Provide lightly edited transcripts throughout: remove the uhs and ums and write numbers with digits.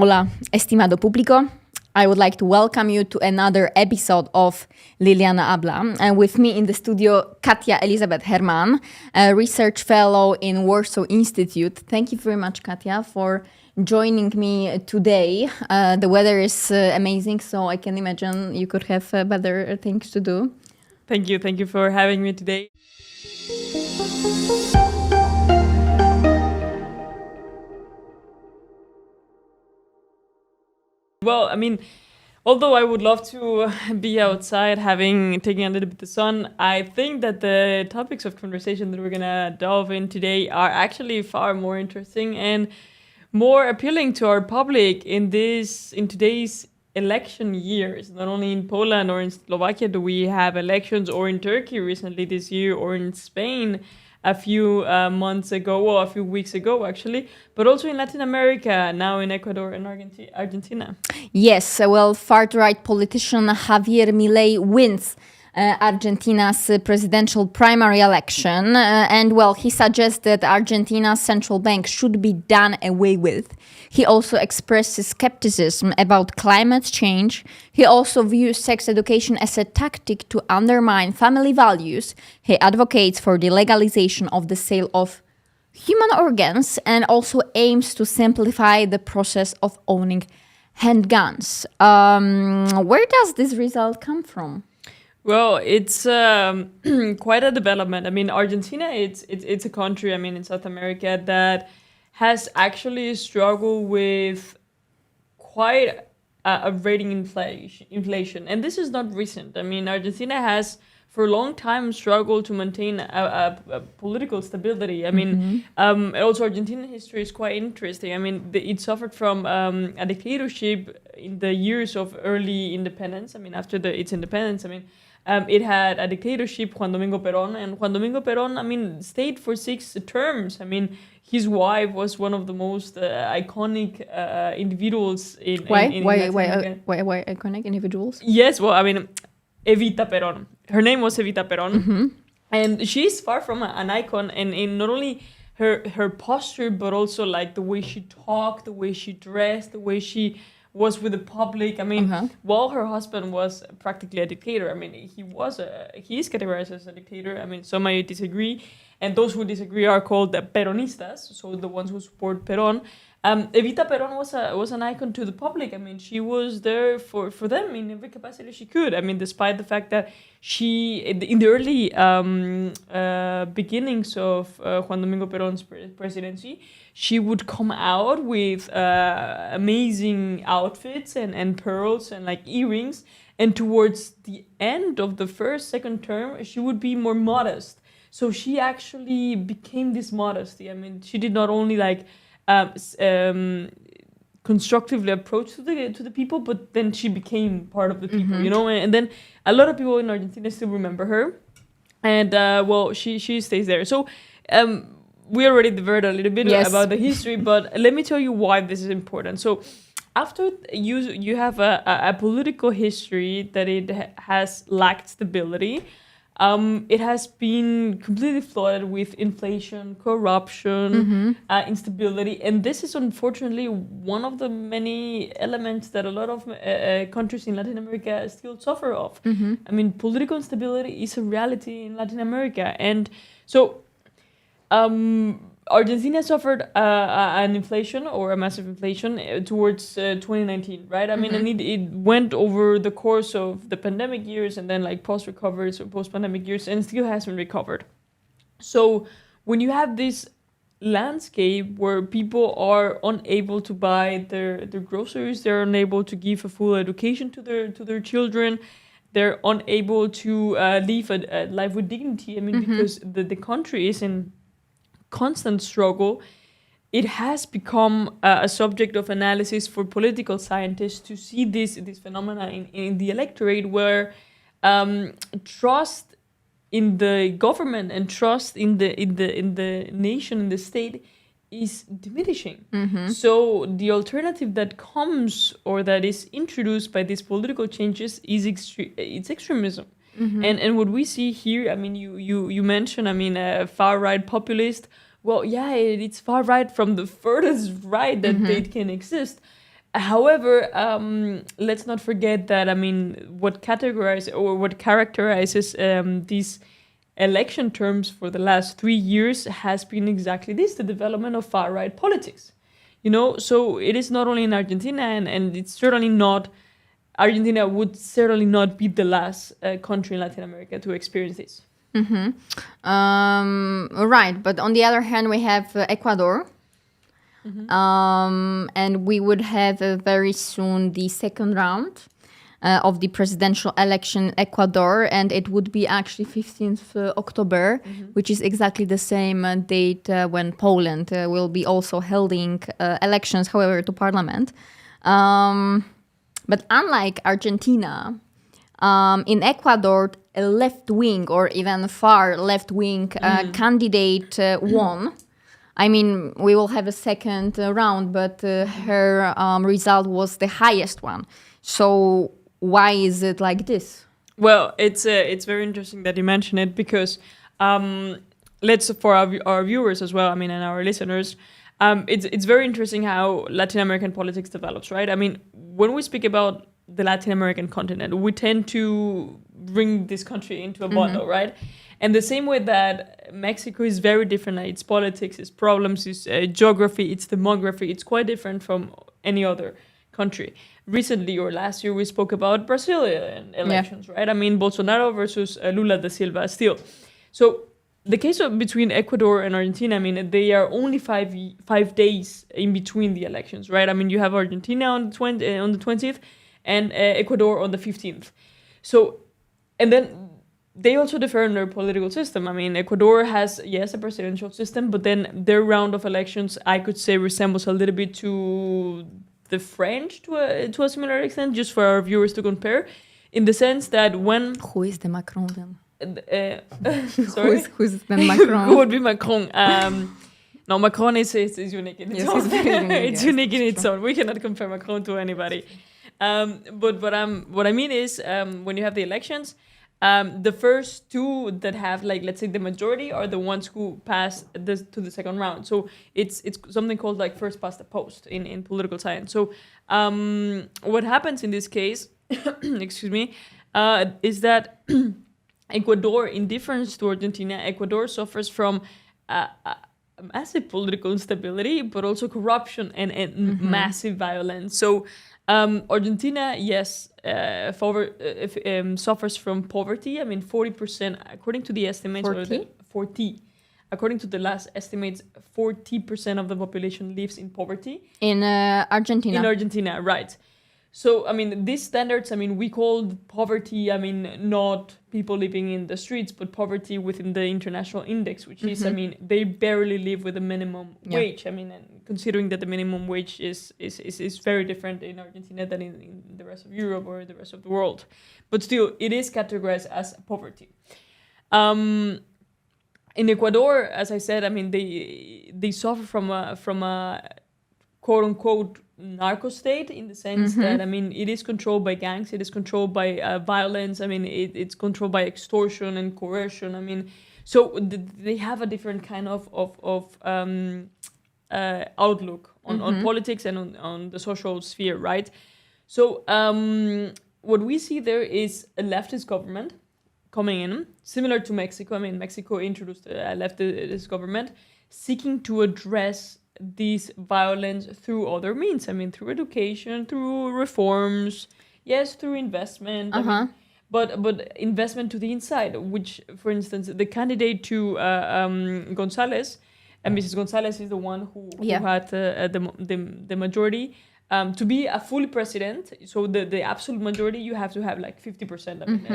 Hola, estimado público. I would like to welcome you to another episode of Liliana Habla. And with me in the studio, Katja-Elisabeth Hermann, a research fellow in Warsaw Institute. Thank you very much, Katja, for joining me today. The weather is amazing, so I can imagine you could have better things to do. Thank you for having me today. Well, I mean, although I would love to be outside taking a little bit of the sun, I think that the topics of conversation that we're gonna delve in today are actually far more interesting and more appealing to our public in today's election years. Not only in Poland or in Slovakia do we have elections, or in Turkey recently this year, or in Spain a few months ago, or a few weeks ago actually, but also in Latin America, now in Ecuador and Argentina. Yes, well, far-right politician Javier Milei wins Argentina's presidential primary election. And, well, he suggests that Argentina's central bank should be done away with. He also expresses skepticism about climate change. He also views sex education as a tactic to undermine family values. He advocates for the legalization of the sale of human organs and also aims to simplify the process of owning handguns. Where does this result come from? Well, it's quite a development. I mean, Argentina, it's a country, I mean, in South America that has actually struggled with quite a rating inflation. And this is not recent. I mean, Argentina has for a long time struggled to maintain a political stability. I mean, also Argentine history is quite interesting. I mean, it suffered from a dictatorship in the years of early independence. I mean, after its independence, I mean, it had a dictatorship, Juan Domingo Perón, and Juan Domingo Perón, I mean, stayed for 6 terms. I mean, his wife was one of the most iconic individuals in Why Latin iconic individuals? Yes, well, I mean, Evita Perón. Her name was Evita Perón, and she's far from an icon. And in not only her posture, but also like the way she talked, the way she dressed, the way she was with the public. I mean, while her husband was practically a dictator, I mean, he is categorized as a dictator. I mean, some might disagree, and those who disagree are called the Peronistas, so the ones who support Perón. Evita Perón was an icon to the public. I mean, she was there for them in every capacity she could. I mean, despite the fact that she, in the early beginnings of Juan Domingo Perón's presidency, she would come out with amazing outfits and pearls and like earrings. And towards the end of the second term, she would be more modest. So she actually became this modesty. I mean, she did not only like constructively approach to the people, but then she became part of the people, you know. And then a lot of people in Argentina still remember her, and well, she stays there. So we already diverted a little bit about the history, but let me tell you why this is important. So after you have a political history that it has lacked stability. It has been completely flooded with inflation, corruption, instability, and this is unfortunately one of the many elements that a lot of countries in Latin America still suffer of. I mean, political instability is a reality in Latin America, and so Argentina suffered an inflation or a massive inflation towards 2019, right? I mean, and it went over the course of the pandemic years and then like post-pandemic years, and still hasn't recovered. So when you have this landscape where people are unable to buy their groceries, they're unable to give a full education to their children, they're unable to live a life with dignity. I mean, because the country is in constant struggle, it has become a subject of analysis for political scientists to see this phenomena in the electorate, where trust in the government and trust in the nation, in the state, is diminishing. So the alternative that comes or that is introduced by these political changes is it's extremism. And what we see here, I mean, you mentioned, I mean, a far-right populist. Well, yeah, it's far-right from the furthest right that they can exist. However, let's not forget that, I mean, what characterizes these election terms for the last 3 years has been exactly this, the development of far-right politics. You know, so it is not only in Argentina, and it's certainly not, Argentina would certainly not be the last country in Latin America to experience this. Right, but on the other hand, we have Ecuador. And we would have very soon the second round of the presidential election in Ecuador, and it would be actually 15th October, which is exactly the same date when Poland will be also holding elections, however, to parliament. But unlike Argentina, in Ecuador, a left-wing or even far left-wing candidate won. I mean, we will have a second round, but her result was the highest one. So why is it like this? Well, it's very interesting that you mention it, because let's, for our viewers as well, I mean, and our listeners, it's very interesting how Latin American politics develops, right? I mean, when we speak about the Latin American continent, we tend to bring this country into a bundle, right? And the same way that Mexico is very different, its politics, its problems, its geography, its demography, it's quite different from any other country. Recently, or last year, we spoke about Brazilian elections, right? I mean, Bolsonaro versus Lula da Silva still. So the case between Ecuador and Argentina, I mean, they are only 5 days in between the elections, right? I mean, you have Argentina on the 20th and Ecuador on the 15th. So, and then they also differ in their political system. I mean, Ecuador has, yes, a presidential system, but then their round of elections, I could say, resembles a little bit to the French to a similar extent, just for our viewers to compare, in the sense that when... Who is the Macron then? Sorry? Who's the Macron? Who would be Macron? No, Macron is unique in its own. It's unique in its own. We cannot compare Macron to anybody. But what I mean is, when you have the elections, the first two that have, like, let's say, the majority are the ones who pass to the second round. So it's something called, like, first past the post in political science. So what happens in this case, excuse me, is that Ecuador, in difference to Argentina, Ecuador suffers from massive political instability, but also corruption and massive violence. So Argentina, yes, suffers from poverty. I mean, 40%, according to the estimates, 40. According to the last estimates, 40% of the population lives in poverty. In Argentina. In Argentina, right. So, I mean, these standards, I mean, we call poverty, I mean, not people living in the streets, but poverty within the international index, which is, I mean, they barely live with a minimum wage. I mean, and considering that the minimum wage is very different in Argentina than in the rest of Europe or the rest of the world. But still, it is categorized as poverty. In Ecuador, as I said, I mean, they suffer from a quote-unquote narco state, in the sense that, I mean, it is controlled by gangs, it is controlled by violence, I mean, it's controlled by extortion and coercion. I mean, so they have a different kind of outlook on politics and on the social sphere, right? So what we see there is a leftist government coming in, similar to Mexico. I mean, Mexico introduced a leftist government seeking to address this violence through other means. I mean, through education, through reforms, yes, through investment. I mean, but investment to the inside, which, for instance, the candidate to González, and Mrs. González is the one who had the majority. To be a full president, so the absolute majority, you have to have like 50%. I mean,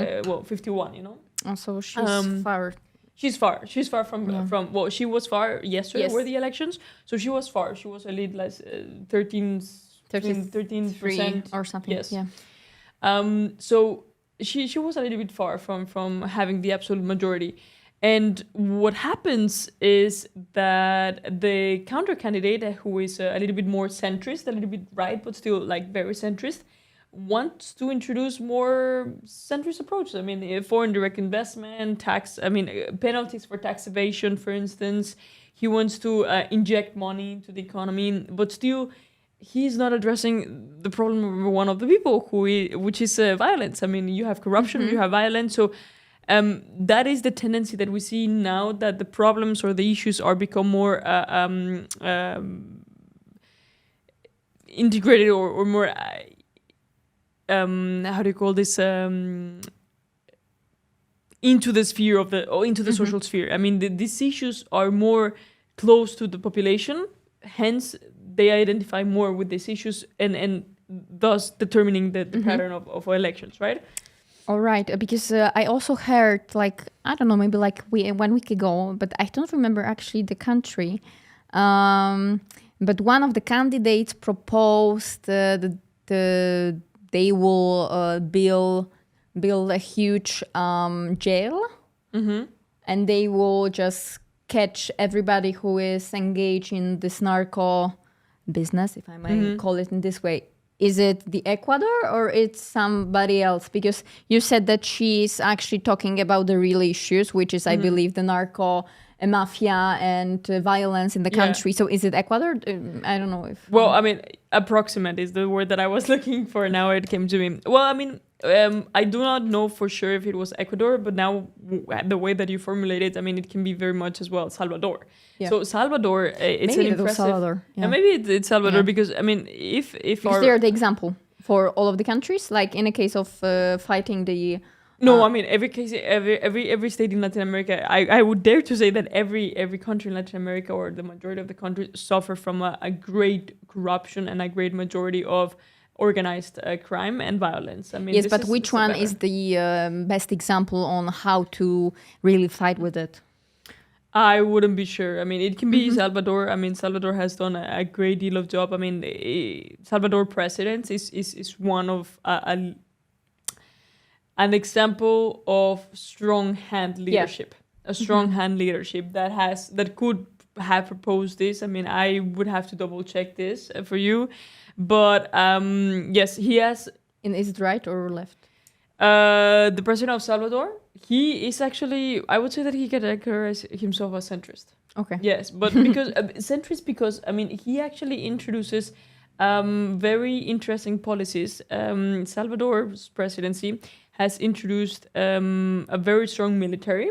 51, you know? So she's far. She's far from well, she was far yesterday were the elections, so she was far. She was a lead, like 13% or something. Yes. So she was a little bit far from having the absolute majority. And what happens is that the counter candidate, who is a little bit more centrist, a little bit right, but still like very centrist, wants to introduce more centrist approaches. I mean, foreign direct investment, tax, I mean, penalties for tax evasion, for instance. He wants to inject money into the economy, but still he's not addressing the problem number one of the people, which is violence. I mean, you have corruption, you have violence. So that is the tendency that we see now, that the problems or the issues are become more integrated or more, how do you call this? Into the sphere of into the social sphere. I mean, these issues are more close to the population, hence they identify more with these issues and thus determining the pattern of elections, right? All right, because I also heard, like, I don't know, maybe like 1 week ago, but I don't remember actually the country. But one of the candidates proposed that they will build a huge jail, and they will just catch everybody who is engaged in this narco business, if I may call it in this way. Is it the Ecuador or it's somebody else? Because you said that she's actually talking about the real issues, which is, I believe, the narco mafia and violence in the country. So is it Ecuador? I don't know if... Well, I mean, approximate is the word that I was looking for. Now it came to me. Well, I mean, I do not know for sure if it was Ecuador, but now the way that you formulate it, I mean, it can be very much as well Salvador. Yeah. So Salvador, it's maybe an impressive... Salvador. Yeah. And maybe it's Salvador because, I mean, if because they're the example for all of the countries, like in a case of fighting the... No, I mean, every case, every state in Latin America, I would dare to say that every country in Latin America, or the majority of the countries, suffer from a great corruption and a great majority of organized crime and violence. I mean, yes, but which one is the best example on how to really fight with it? I wouldn't be sure. I mean, it can be Salvador. I mean, Salvador has done a great deal of job. I mean, Salvador president is one of an example of strong hand leadership. Yeah. A strong hand leadership that could have proposed this. I mean, I would have to double check this for you. But yes, he has... And is it right or left? The president of Salvador, he is actually, I would say that he categorizes himself as centrist. Okay. Yes, but because centrist, because I mean, he actually introduces very interesting policies. Salvador's presidency has introduced a very strong military,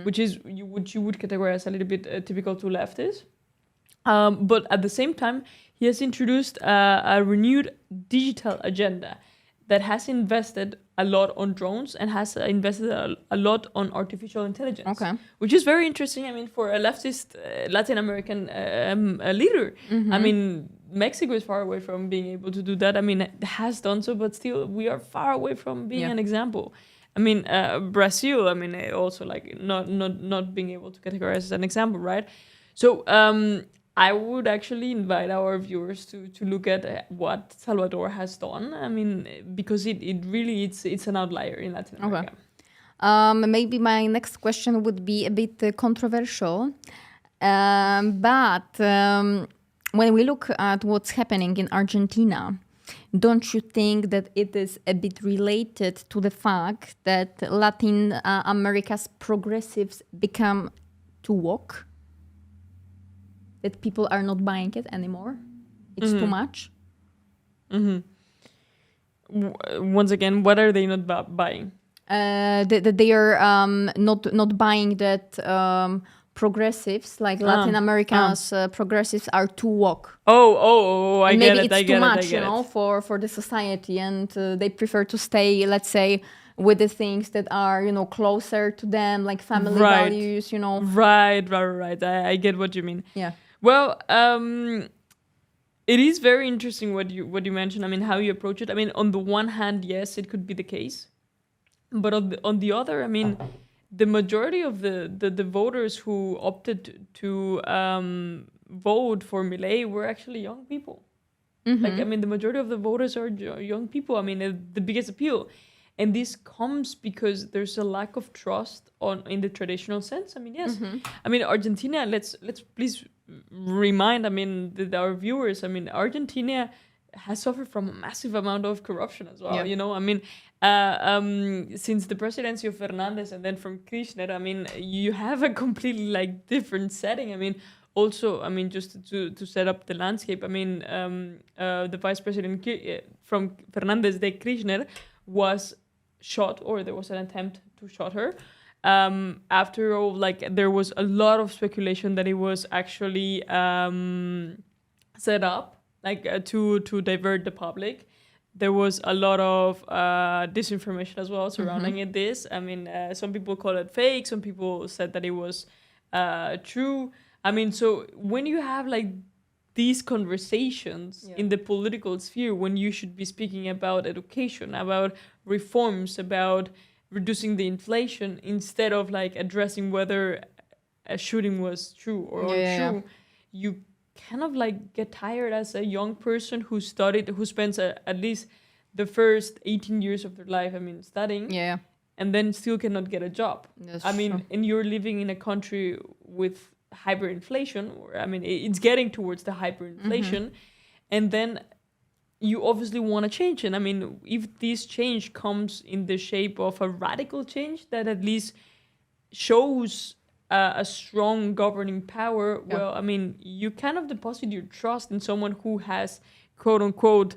which you would categorize a little bit typical to leftists. But at the same time, he has introduced a renewed digital agenda that has invested a lot on drones and has invested a lot on artificial intelligence, which is very interesting. I mean, for a leftist Latin American leader, I mean, Mexico is far away from being able to do that. I mean, it has done so, but still, we are far away from being an example. I mean, Brazil, I mean, also like not being able to categorize as an example, right? So I would actually invite our viewers to look at what Salvador has done. I mean, because it really it's an outlier in Latin America. Okay. Maybe my next question would be a bit controversial, but when we look at what's happening in Argentina, don't you think that it is a bit related to the fact that Latin America's progressives become too woke? That people are not buying it anymore? It's too much? Once again, what are they not buying? That they are not buying that progressives, like Latin America's progressives, are too woke. I get it. Maybe it's too much, you know, for the society, and they prefer to stay, let's say, with the things that are, you know, closer to them, like family values, you know. Right. I get what you mean. Yeah. Well, it is very interesting what you mentioned. I mean, how you approach it. I mean, on the one hand, yes, it could be the case, but on the other, I mean, the majority of the voters who opted to vote for Milei were actually young people. Like, I mean, the majority of the voters are young people. I mean, the biggest appeal. And this comes because there's a lack of trust in the traditional sense. I mean, yes. I mean, Argentina, let's please remind, I mean, our viewers, I mean, Argentina has suffered from a massive amount of corruption as well, you know? I mean, since the presidency of Fernandez and then from Kirchner, I mean, you have a completely, like, different setting. I mean, also, I mean, just to set up the landscape, I mean, the vice president from Fernandez de Kirchner was shot, or there was an attempt to shoot her. After all, like, there was a lot of speculation that it was actually set up, like, to divert the public. There was a lot of disinformation as well surrounding it. This, I mean, some people call it fake. Some people said that it was true. I mean, so when you have like these conversations in the political sphere, when you should be speaking about education, about reforms, about reducing the inflation, instead of like addressing whether a shooting was true or untrue, you kind of like get tired as a young person who spends at least the first 18 years of their life, I mean, studying, and then still cannot get a job. That's I mean, true. and you're living in a country with hyperinflation, or I mean, it's getting towards the hyperinflation, and then you obviously want to change it. I mean, if this change comes in the shape of a radical change that at least shows a strong governing power, well, I mean, you kind of deposit your trust in someone who has, quote unquote,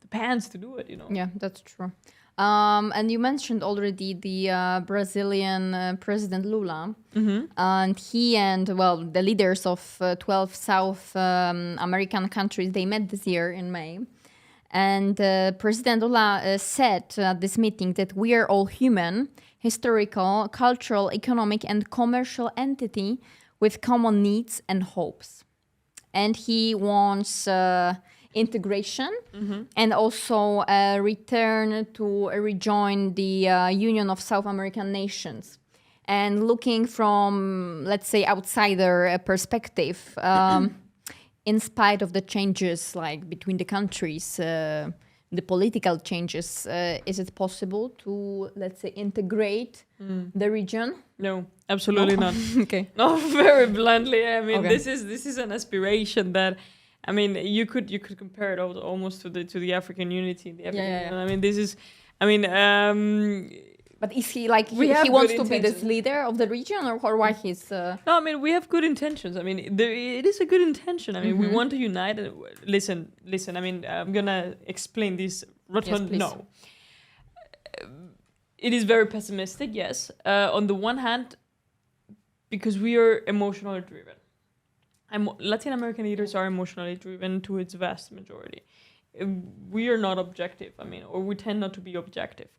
the pants to do it, you know? Yeah, that's true. And you mentioned already the Brazilian President Lula. And he and, well, the leaders of 12 South American countries, they met this year in May. And President Lula said at this meeting that we are all human, historical, cultural, economic, and commercial entity with common needs and hopes. And he wants integration and also return to rejoin the Union of South American Nations. And looking from, let's say, outsider perspective, in spite of the changes like between the countries, the political changes, is it possible to, let's say, integrate the region? No, absolutely not. Okay. No, very bluntly. I mean, this is an aspiration that, I mean, you could compare it almost to the African unity in the African Union. I mean, this is, I mean, but is he like he wants to be this leader of the region, or why he's? No, I mean, we have good intentions. I mean, it is a good intention. I mean, we want to unite. Listen. I mean, I'm gonna explain this. No, it is very pessimistic. Yes, on the one hand, because we are emotionally driven. Latin American leaders are emotionally driven to its vast majority. We are not objective. I mean, or we tend not to be objective.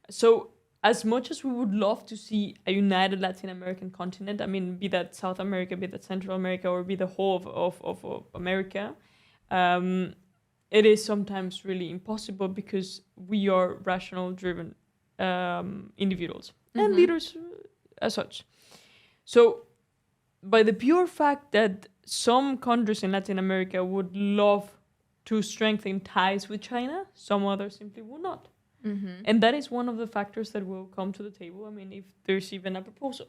So, as much as we would love to see a united Latin American continent, I mean, be that South America, be that Central America, or be the whole of America, it is sometimes really impossible because we are rational-driven individuals and leaders as such. So, by the pure fact that some countries in Latin America would love to strengthen ties with China, some others simply will not. And that is one of the factors that will come to the table. I mean, if there's even a proposal.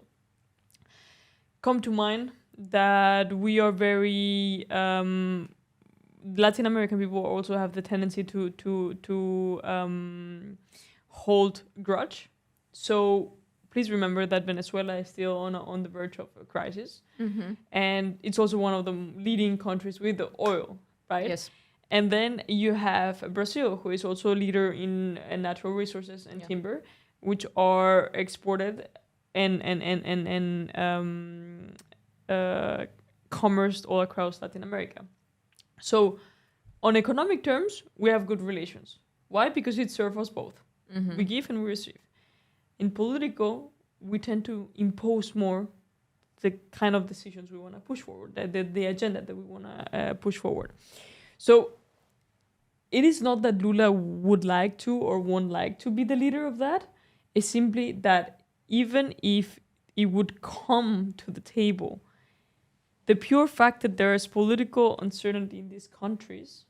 Come to mind that we are very Latin American people also have the tendency to hold grudge. So please remember that Venezuela is still on the verge of a crisis, and it's also one of the leading countries with the oil, right? Yes. And then you have Brazil, who is also a leader in natural resources and timber, which are exported and commerced all across Latin America. So, on economic terms, we have good relations. Why? Because it serves us both. We give and we receive. In political, we tend to impose more the kind of decisions we want to push forward, the agenda that we want to push forward. So it is not that Lula would like to or won't like to be the leader of that. It's simply that even if it would come to the table, the pure fact that there is political uncertainty in these countries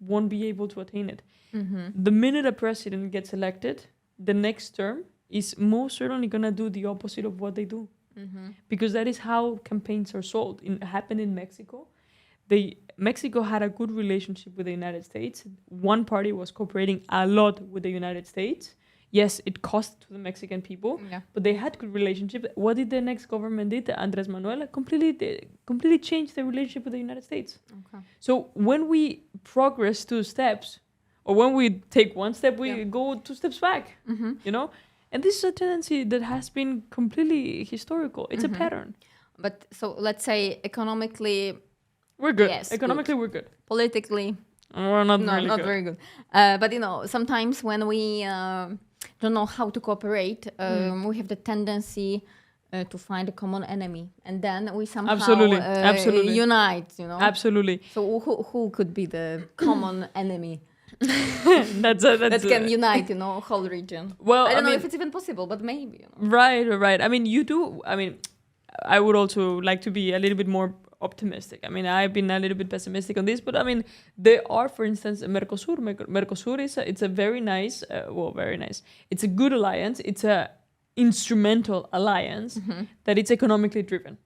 won't be able to attain it. The minute a president gets elected, the next term is most certainly going to do the opposite of what they do. Because that is how campaigns are sold. It happened in Mexico. Mexico had a good relationship with the United States. One party was cooperating a lot with the United States Yes, it cost to the Mexican people, Yeah. but they had good relationship. What did the next government did? Andres Manuel completely changed the relationship with the United States. Okay. So when we progress 2 steps, or when we take 1 step, we go 2 steps back. Mm-hmm. You know, and this is a tendency that has been completely historical. It's a pattern. But so let's say economically, We're good. Yes, Economically, we're good. politically, We're not no, really not good. very good. But sometimes when we don't know how to cooperate, we have the tendency to find a common enemy, and then we somehow Absolutely. unite. Absolutely. So who could be the common enemy That's that can unite, whole region? Well, I don't know if it's even possible, but maybe. Right. I mean, you do. I mean, I would also like to be a little bit more optimistic. I mean, I've been a little bit pessimistic on this, but I mean, there are, for instance, Mercosur. Mercosur it's a very nice, very nice. It's a good alliance. It's a instrumental alliance that it's economically driven,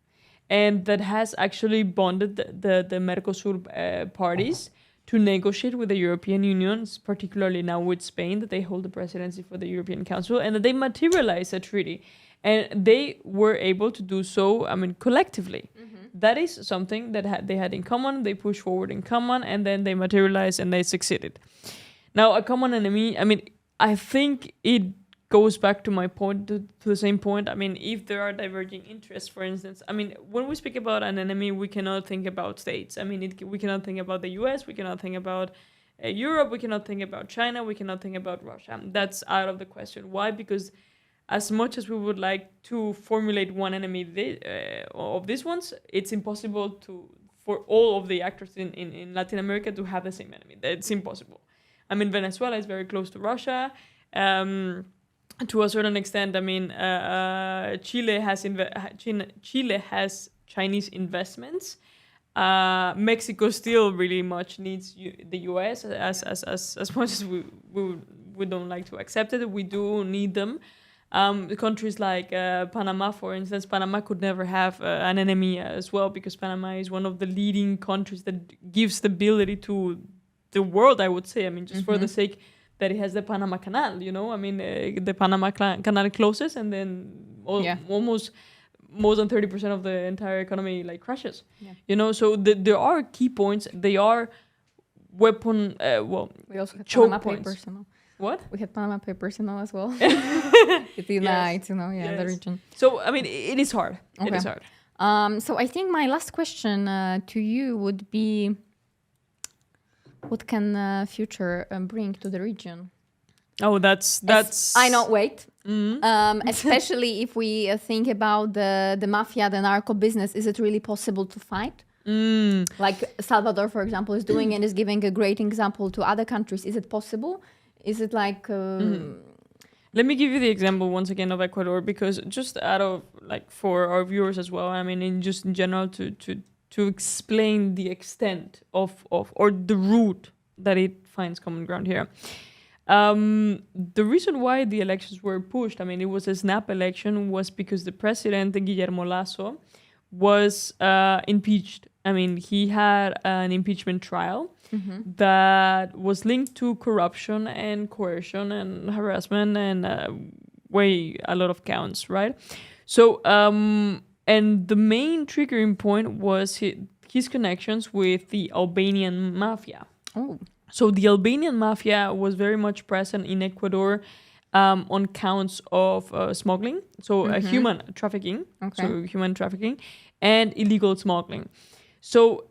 and that has actually bonded the Mercosur parties to negotiate with the European Union, particularly now with Spain, that they hold the presidency for the European Council, and that they materialize a treaty. And they were able to do so, I mean, collectively. That is something that they had in common, they pushed forward in common, and then they materialized and they succeeded. Now, a common enemy, I mean, I think it goes back to my point, to the same point. I mean, if there are diverging interests, for instance, I mean, when we speak about an enemy, we cannot think about states. I mean, we cannot think about the US, we cannot think about Europe, we cannot think about China, we cannot think about Russia. That's out of the question. Why? Because as much as we would like to formulate one enemy of these ones, it's impossible for all of the actors in Latin America to have the same enemy. It's impossible. I mean, Venezuela is very close to Russia. To a certain extent, I mean, Chile has Chinese investments. Mexico still really much needs the US as much as we don't like to accept it. We do need them. Countries like Panama, for instance, Panama could never have an enemy as well, because Panama is one of the leading countries that gives stability to the world, I would say. I mean, just for the sake that it has the Panama Canal, I mean, the Panama Canal closes, and then almost more than 30% of the entire economy crashes. So there are key points. They are weapon, we also have choke Panama points. Papers, What? We have Panama Papers, as well. It unites, the region. So, I mean, it is hard. Okay. It is hard. So I think my last question to you would be, what can future bring to the region? Oh, that's. I know. Wait. Especially if we think about the mafia, the narco business, is it really possible to fight? Like Salvador, for example, is doing and is giving a great example to other countries. Is it possible? Is it like? Let me give you the example once again of Ecuador, because just out of for our viewers as well. I mean, in general, to explain the extent of or the route that it finds common ground here. The reason why the elections were pushed, I mean, it was a snap election, was because the president, Guillermo Lasso, was impeached. I mean, he had an impeachment trial that was linked to corruption and coercion and harassment and a lot of counts, right? So, and the main triggering point was his connections with the Albanian mafia. Oh. So the Albanian mafia was very much present in Ecuador on counts of smuggling, so human trafficking, and illegal smuggling. So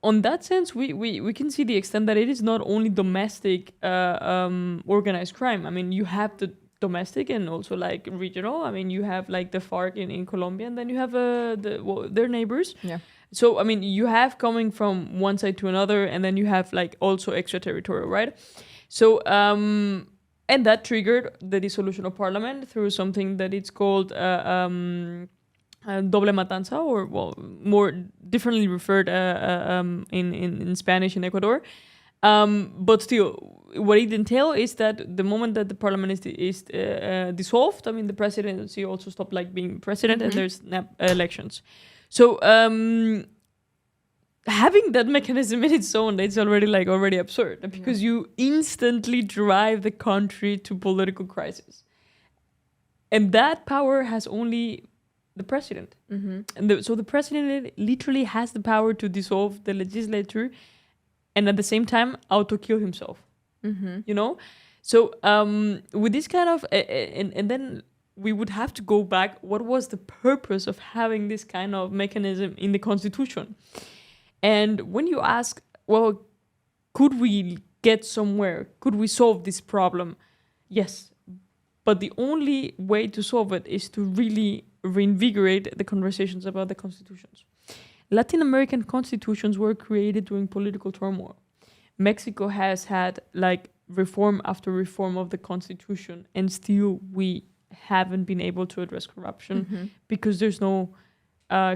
on that sense, we can see the extent that it is not only domestic organized crime. I mean, you have the domestic and also regional. I mean, you have the FARC in Colombia, and then you have their neighbors. Yeah. So, I mean, you have coming from one side to another, and then you have also extraterritorial, right? So, and that triggered the dissolution of parliament through something that it's called doble matanza, or more differently referred in Spanish in Ecuador. But still, what it entails is that the moment that the parliament is dissolved, I mean, the presidency also stopped being president, and there's elections. So having that mechanism in its own, it's already absurd, because you instantly drive the country to political crisis. And that power has only the president. And so the president literally has the power to dissolve the legislature and at the same time auto-kill himself. You know? So with this kind of... and then we would have to go back. What was the purpose of having this kind of mechanism in the constitution? And when you ask, well, could we get somewhere? Could we solve this problem? Yes. But the only way to solve it is to really reinvigorate the conversations about the constitutions. Latin American constitutions were created during political turmoil. Mexico has had reform after reform of the constitution, and still we haven't been able to address corruption because there's no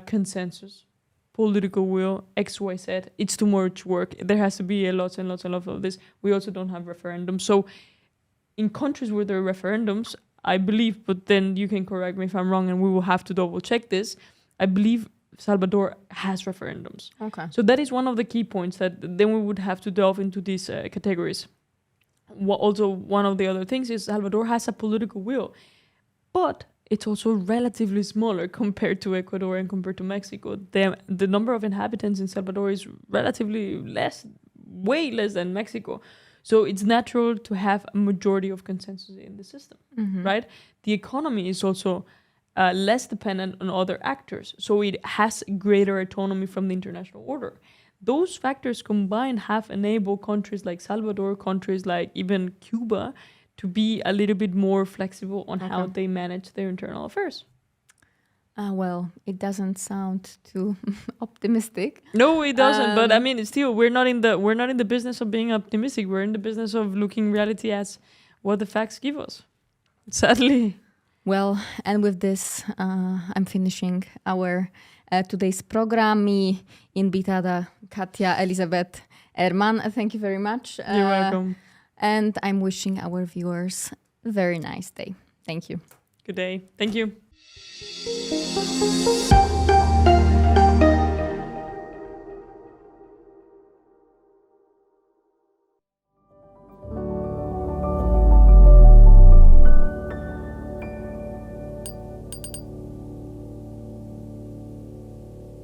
consensus, political will, XYZ. It's too much work. There has to be lots and lots of this. We also don't have referendums. So in countries where there are referendums, I believe, but then you can correct me if I'm wrong and we will have to double check this, I believe Salvador has referendums. Okay. So that is one of the key points that then we would have to delve into these categories. Also, one of the other things is Salvador has a political will, but it's also relatively smaller compared to Ecuador and compared to Mexico. The number of inhabitants in Salvador is relatively less, way less than Mexico. So it's natural to have a majority of consensus in the system, right? The economy is also less dependent on other actors. So it has greater autonomy from the international order. Those factors combined have enabled countries like Salvador, countries like even Cuba, to be a little bit more flexible on how they manage their internal affairs. Well, it doesn't sound too optimistic. No, it doesn't. But I mean, still, we're not in the business of being optimistic. We're in the business of looking reality as what the facts give us. Sadly. Well, and with this, I'm finishing our today's program. Mi invitada Katja-Elisabeth Hermann. Thank you very much. You're welcome. And I'm wishing our viewers a very nice day. Thank you. Good day. Thank you.